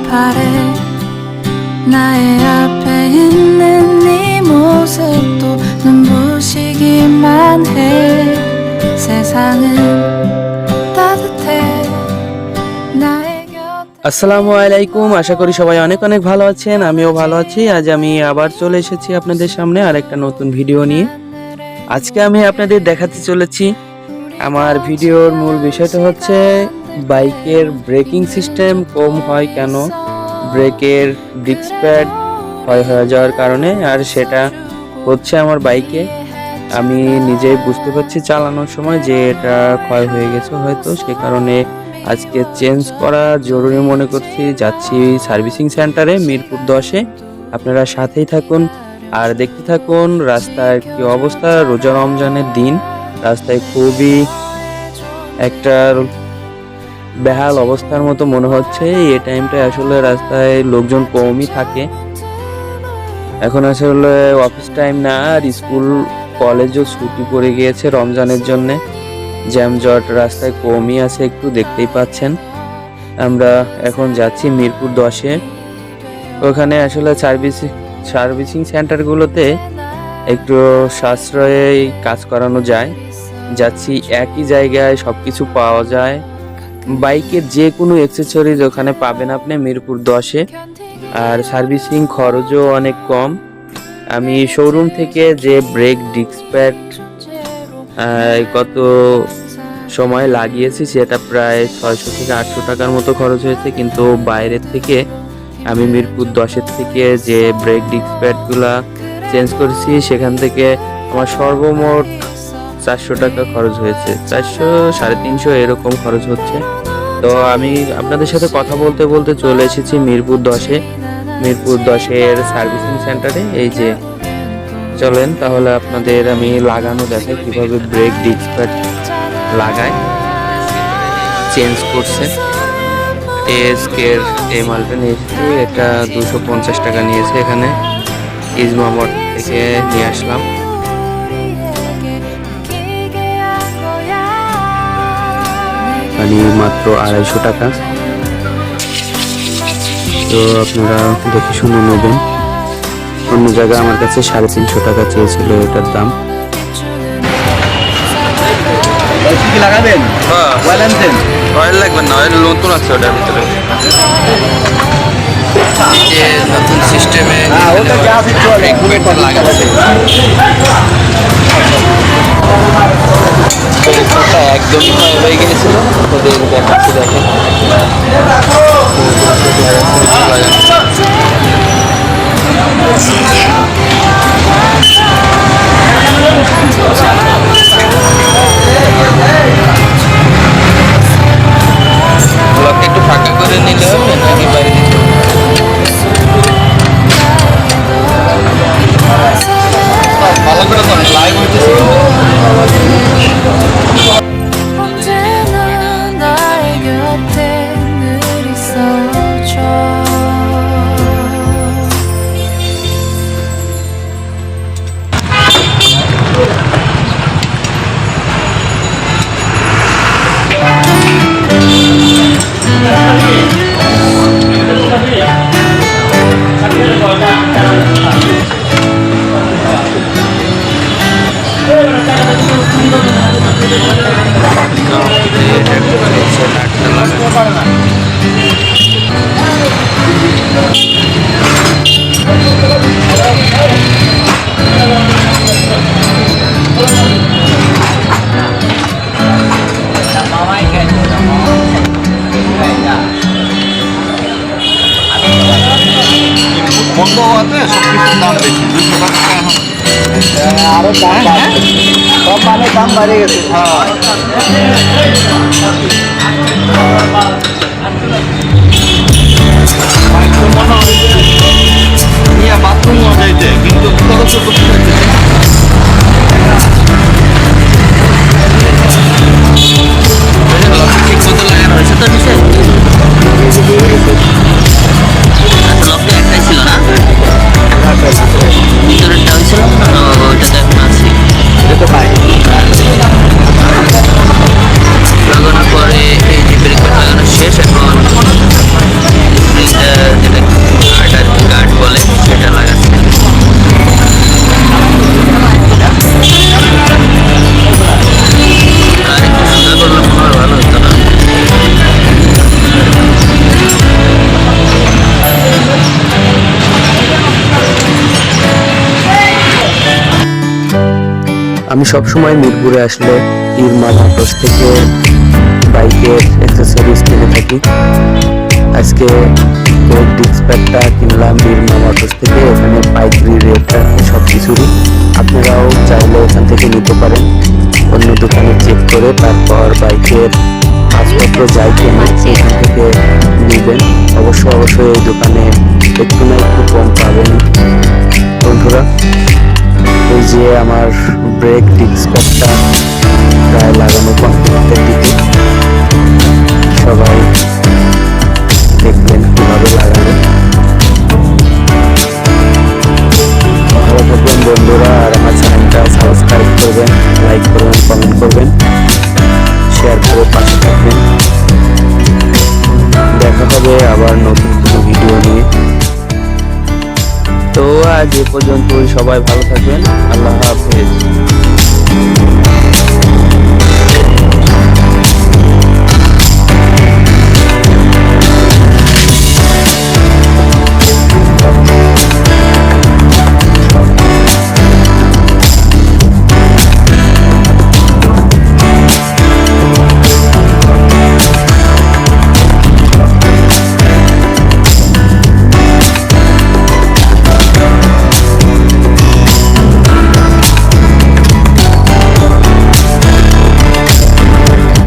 바래 나의 앞에 있는 네 모습도 눈부시기만 해 세상은 따뜻해 나의 곁에 আসসালামু আলাইকুম, আশা করি সবাই অনেক অনেক ভালো আছেন। আমিও ভালো আছি। আজ আমি আবার চলে এসেছি আপনাদের সামনে আরেকটা নতুন ভিডিও নিয়ে। আজকে আমি আপনাদের দেখাতে চলেছি আমার ভিডিওর মূল বিষয়টা হচ্ছে বাইকের ব্রেকিং সিস্টেম কম হয় কেন, ব্রেকের ডিস্ক প্যাড ক্ষয় হয়ে যাওয়ার কারণে। আর সেটা হচ্ছে আমার বাইকে আমি নিজেই বুঝতে পারছি চালানোর সময় যে এটা ক্ষয় হয়ে গেছে হয়তো, সে কারণে আজকে চেঞ্জ করা জরুরি মনে করছি। যাচ্ছি সার্ভিসিং সেন্টারে মিরপুর 10-এ। আপনারা সাথেই থাকুন আর দেখতে থাকুন রাস্তার কি অবস্থা। রোজা রমজানের দিন, রাস্তায় খুবই একটা বেহাল অবস্থার মতো মনে হচ্ছে। এই টাইমটায় আসলে রাস্তায় লোকজন কমই থাকে। এখন আসলে অফিস টাইম না, আর স্কুল কলেজও ছুটি পড়ে গিয়েছে রমজানের জন্যে। জ্যামজট রাস্তায় কমই আছে, একটু দেখতেই পাচ্ছেন। আমরা এখন যাচ্ছি মিরপুর 10-এ। ওখানে আসলে সার্ভিসিং সেন্টারগুলোতে একটু সাশ্রয়ে কাজ করানো যায়। যাচ্ছি একই জায়গায় সব কিছু পাওয়া যায়, বাইকের যে কোনো অ্যাক্সেসরিজ ওখানে পাবেন আপনি মিরপুর 10-এ। আর সার্ভিসিং খরচও অনেক কম। আমি শোরুম থেকে যে ব্রেক ডিস্ক প্যাড কত সময় লাগিয়েছি সেটা প্রায় 600 থেকে 800 টাকার মতো খরচ হয়েছে, কিন্তু বাইরের থেকে আমি মিরপুর 10-এর থেকে যে ব্রেক ডিস্ক প্যাডগুলা চেঞ্জ করেছি সেখান থেকে আমার সর্বমোট 400 টাকা খরচ হয়েছে। 400 350 এরকম খরচ হচ্ছে। তো আমি আপনাদের সাথে কথা বলতে বলতে চলে এসেছি মিরপুর 10-এ, মিরপুর 10-এর সার্ভিসিং সেন্টারে। এই যে চলেন তাহলে আপনাদের আমি লাগানো দেখাই কিভাবে ব্রেক ডিস্ক প্যাড লাগায়। চেঞ্জ করছে এসকের এই মালটা নিয়েছি, এটা 250 টাকা নিয়েছে। এখানে ইজমামট থেকে নিয়ে আসলাম। মানে মাত্র 250 টাকা। তো আপনারা দেখে শুনে নেবেন। অন্য জায়গায় আমার কাছে 350 টাকা চেয়েছিল এটার দাম। লাগাবেন? অয়েল লাগবে না, অয়েল নতুন আছে ওটার ভিতরে। যে নতুন সিস্টেমে ব্রেক প্যাড লাগাচ্ছে, একদমই ক্ষয় হয়ে গিয়েছিল। ওদের দেখাচ্ছি, দেখেন ব্লকটা একটু ফাঁকা করে নিলে হবে নাকি বাইরে দিতে? ভালো করে তো লাইভ হইতেছে। 언제나 나의 곁에 늘 있어줘 বন্ধ হওয়াতে সব কিছুর দাম বেশি। 200 টাকা এখন আরো দাম সব মানে দাম বাড়ে গেছে। হ্যাঁ বাথরুম যাইতে কিন্তু খরচ করতে হচ্ছে। ঠিক মতো লাগানো হয়েছে তো নিচে। লকটা একটাই ছিল না, ভিতরেরটা হয়েছিল ওইটা তো এখন আছে। লাগানোর পরে এই যে ব্রেক লাগানো শেষ। এখন আমি সবসময় মিরপুরে আসলে ইরমা মোটরস থেকে বাইকের অ্যাক্সেসরিজ কিনে থাকি। আজকে ব্রেক ডিস্ক প্যাডটা কিনলাম ইরমা মোটরস থেকে। এখানে পাইকারি রেট সব কিছুরই, আপনারাও চাইলে এখান থেকে নিতে পারেন। অন্য দোকানে চেক করে তারপর বাইকের কাজপত্র যাই কেনা এখান থেকে নেবেন। অবশ্যই এই দোকানে একটু না একটু কম পাবেন বন্ধুরা। এই যে আমার ব্রেক ডিস্ক প্যাডটা প্রায় লাগানো কমপ্লিটের দিকে। সবাই দেখবেন কিভাবে লাগানো। ভালো থাকবেন বন্ধুরা, আর আমার চ্যানেলটা সাবস্ক্রাইব করবেন, লাইক করবেন, কমেন্ট করবেন, শেয়ার করে পাশে থাকবেন। দেখা হবে আবার নতুন কোনো ভিডিও নিয়ে। তো আজ এ পর্যন্তই, সবাই ভালো থাকবেন। আল্লাহ হাফেজ।